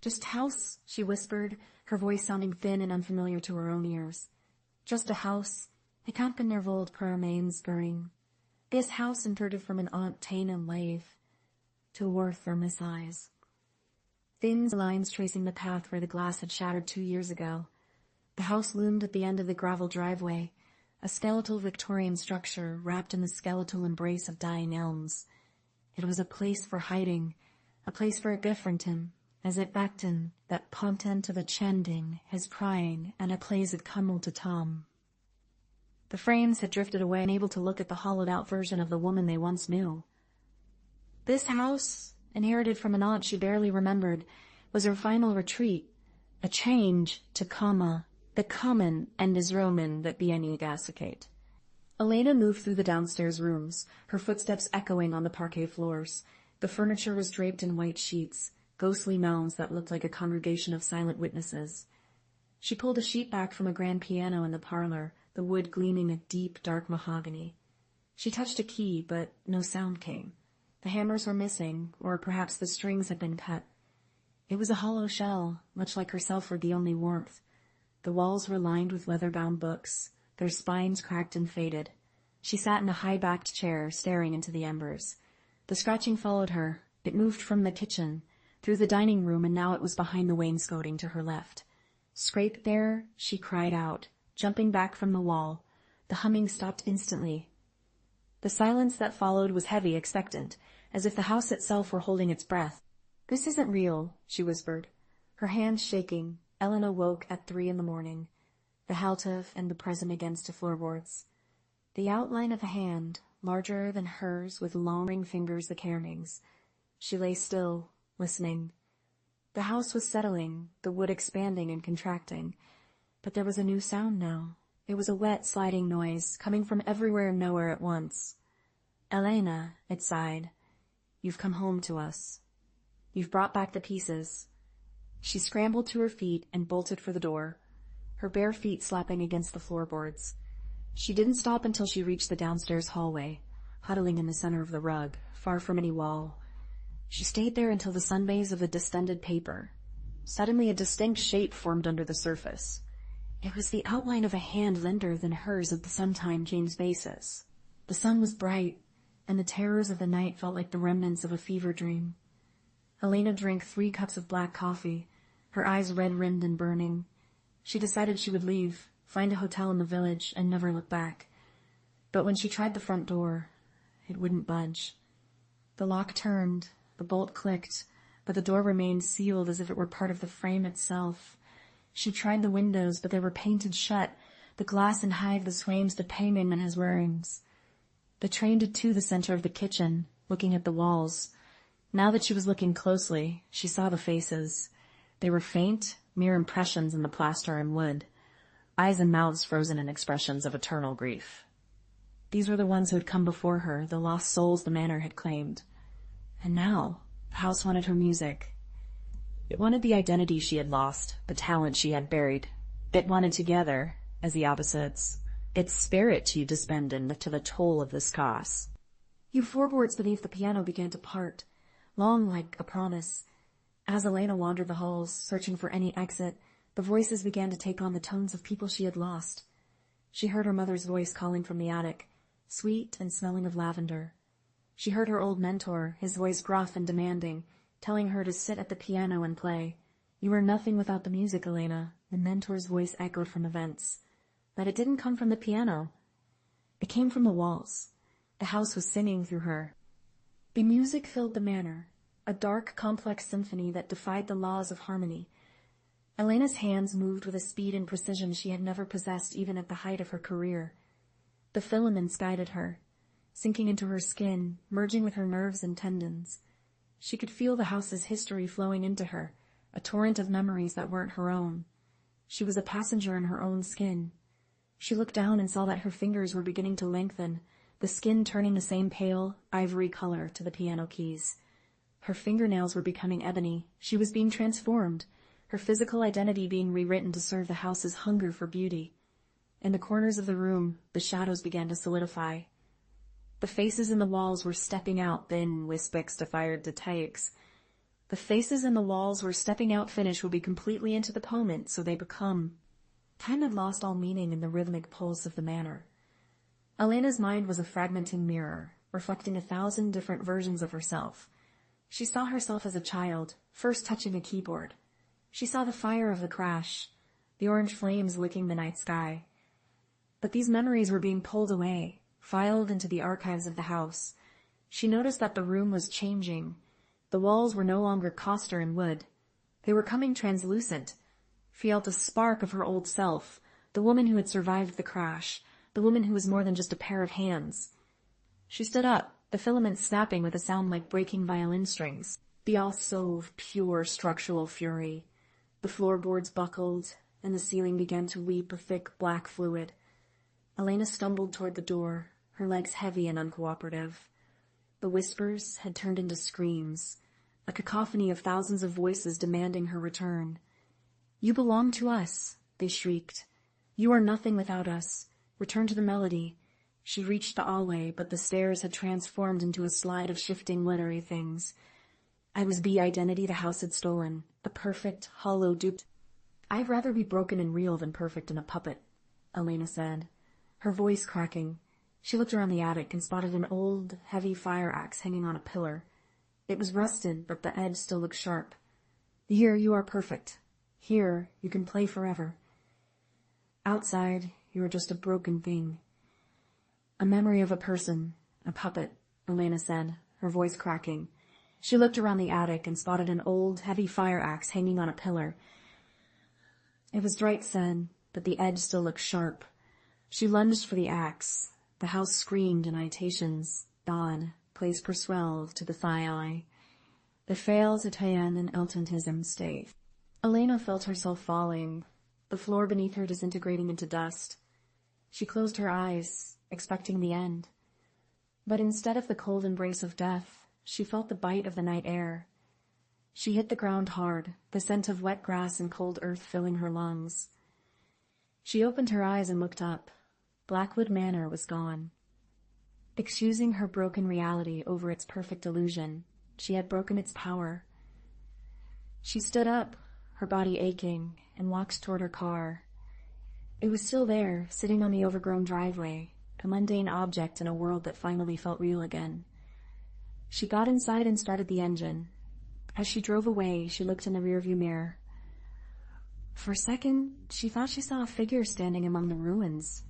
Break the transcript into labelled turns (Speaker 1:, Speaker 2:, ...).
Speaker 1: Just house, she whispered, her voice sounding thin and unfamiliar to her own ears. Just a house. Ik kan ben nervold per mijn spurring. This house interded from an aunt tain and lave. To worth for Miss Eyes. Thin lines tracing the path where the glass had shattered 2 years ago. The house loomed at the end of the gravel driveway, a skeletal Victorian structure wrapped in the skeletal embrace of dying elms. It was a place for hiding, a place for a Giffrington, as it backed in that pontent of a chanding, his prying, and a place at Cummel to Tom. The frames had drifted away, unable to look at the hollowed-out version of the woman they once knew. This house, inherited from an aunt she barely remembered, was her final retreat, a change to comma, the common and is Roman that bieni gasicate. Elena moved through the downstairs rooms, her footsteps echoing on the parquet floors. The furniture was draped in white sheets, ghostly mounds that looked like a congregation of silent witnesses. She pulled a sheet back from a grand piano in the parlor, the wood gleaming a deep, dark mahogany. She touched a key, but no sound came. The hammers were missing, or perhaps the strings had been cut. It was a hollow shell, much like herself for the only warmth. The walls were lined with leather-bound books, their spines cracked and faded. She sat in a high-backed chair, staring into the embers. The scratching followed her. It moved from the kitchen, through the dining room, and now it was behind the wainscoting to her left. Scrape there, she cried out, jumping back from the wall. The humming stopped instantly. The silence that followed was heavy, expectant, as if the house itself were holding its breath. "This isn't real," she whispered, her hands shaking. Elena woke at 3 a.m, the halter and the present against the floorboards. The outline of a hand, larger than hers, with long fingers the cairnings. She lay still, listening. The house was settling, the wood expanding and contracting. But there was a new sound now. It was a wet, sliding noise, coming from everywhere and nowhere at once. "Elena," it sighed, "you've come home to us. You've brought back the pieces." She scrambled to her feet and bolted for the door, her bare feet slapping against the floorboards. She didn't stop until she reached the downstairs hallway, huddling in the center of the rug, far from any wall. She stayed there until the sunbays of the distended paper. Suddenly a distinct shape formed under the surface. It was the outline of a hand slender than hers of the sometime James basis. The sun was bright, and the terrors of the night felt like the remnants of a fever dream. Elena drank 3 cups of black coffee, her eyes red-rimmed and burning. She decided she would leave, find a hotel in the village, and never look back. But when she tried the front door, it wouldn't budge. The lock turned, the bolt clicked, but the door remained sealed as if it were part of the frame itself. She tried the windows, but they were painted shut, the glass and hide the frames the payment and his wearings. The train did to the center of the kitchen, looking at the walls. Now that she was looking closely, she saw the faces. They were faint, mere impressions in the plaster and wood, eyes and mouths frozen in expressions of eternal grief. These were the ones who had come before her, the lost souls the manor had claimed. And now, the house wanted her music. It wanted the identity she had lost, the talent she had buried. It wanted together, as the opposites, its spirit to despend to the toll of this cost. The floorboards beneath the piano began to part, long like a promise. As Elena wandered the halls, searching for any exit, the voices began to take on the tones of people she had lost. She heard her mother's voice calling from the attic, sweet and smelling of lavender. She heard her old mentor, his voice gruff and demanding, telling her to sit at the piano and play. "You are nothing without the music, Elena," the mentor's voice echoed from the vents. But it didn't come from the piano. It came from the walls. The house was singing through her. The music filled the manor, a dark, complex symphony that defied the laws of harmony. Elena's hands moved with a speed and precision she had never possessed even at the height of her career. The filaments guided her, sinking into her skin, merging with her nerves and tendons. She could feel the house's history flowing into her, a torrent of memories that weren't her own. She was a passenger in her own skin. She looked down and saw that her fingers were beginning to lengthen, the skin turning the same pale, ivory color to the piano keys. Her fingernails were becoming ebony. She was being transformed, her physical identity being rewritten to serve the house's hunger for beauty. In the corners of the room, the shadows began to solidify. The faces in the walls were stepping out, thin, with spiks to fired details. The faces and the walls where stepping out finish would be completely into the moment, so they become. Time had lost all meaning in the rhythmic pulse of the manor. Elena's mind was a fragmenting mirror, reflecting 1,000 different versions of herself. She saw herself as a child, first touching a keyboard. She saw the fire of the crash, the orange flames licking the night sky. But these memories were being pulled away, filed into the archives of the house. She noticed that the room was changing. The walls were no longer coster and wood. They were coming translucent. She felt a spark of her old self, the woman who had survived the crash, the woman who was more than just a pair of hands. She stood up, the filaments snapping with a sound like breaking violin strings. The all of pure structural fury. The floorboards buckled, and the ceiling began to weep a thick black fluid. Elena stumbled toward the door, her legs heavy and uncooperative. The whispers had turned into screams, a cacophony of thousands of voices demanding her return. "You belong to us," they shrieked. "You are nothing without us. Return to the melody." She reached the hallway, but the stairs had transformed into a slide of shifting, glittery things. I was the identity the house had stolen, the perfect, hollow dupe. "I'd rather be broken and real than perfect and a puppet," Elena said, her voice cracking. She looked around the attic and spotted an old, heavy fire axe hanging on a pillar. It was rusted, but the edge still looked sharp. "Here you are perfect. Here you can play forever. Outside, you are just a broken thing." "A memory of a person, a puppet," Elena said, her voice cracking. She looked around the attic and spotted an old, heavy fire axe hanging on a pillar. It was bright said, but the edge still looked sharp. She lunged for the axe. The house screamed in itations. Dawn, place persuelve to the thigh eye. The fails Italian and Eltontism stay. Elena felt herself falling, the floor beneath her disintegrating into dust. She closed her eyes, expecting the end. But instead of the cold embrace of death, she felt the bite of the night air. She hit the ground hard, the scent of wet grass and cold earth filling her lungs. She opened her eyes and looked up. Blackwood Manor was gone. Excusing her broken reality over its perfect illusion, she had broken its power. She stood up, her body aching, and walked toward her car. It was still there, sitting on the overgrown driveway, a mundane object in a world that finally felt real again. She got inside and started the engine. As she drove away, she looked in the rearview mirror. For a second, she thought she saw a figure standing among the ruins,